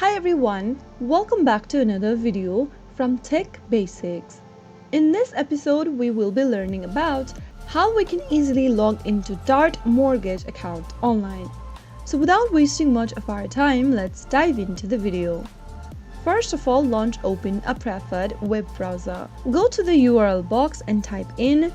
Hi everyone, welcome back to another video from Tech Basics. In this episode, we will be learning about how we can easily log into Dart mortgage account online. So without wasting much of our time, let's dive into the video. First of all, open a preferred web browser. Go to the URL box and type in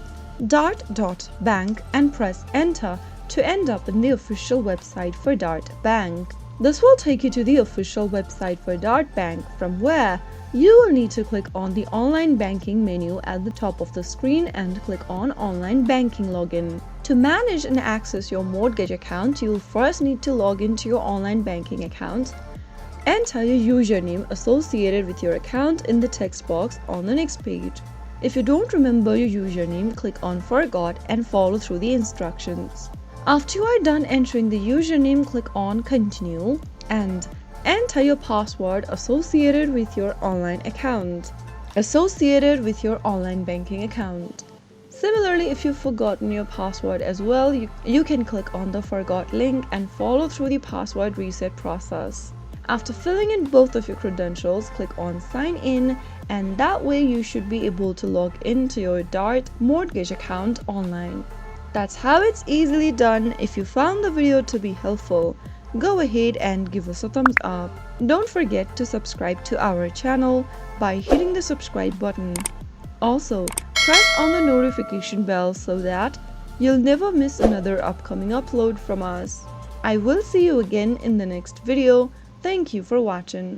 dart.bank and press enter to end up in the official website for Dart Bank. This will take you to the official website for Dart Bank, from where you will need to click on the online banking menu at the top of the screen and click on online banking login. To manage and access your mortgage account, you will first need to log into your online banking account. Enter your username associated with your account in the text box on the next page. If you don't remember your username, click on Forgot and follow through the instructions. After you are done entering the username, click on Continue and enter your password associated with your online account, associated with your online banking account. Similarly, if you've forgotten your password as well, you can click on the Forgot link and follow through the password reset process. After filling in both of your credentials, click on Sign In, and that way you should be able to log into your Dart mortgage account online. That's how it's easily done. If you found the video to be helpful, go ahead and give us a thumbs up. Don't forget to subscribe to our channel by hitting the subscribe button. Also, press on the notification bell so that you'll never miss another upcoming upload from us. I will see you again in the next video. Thank you for watching.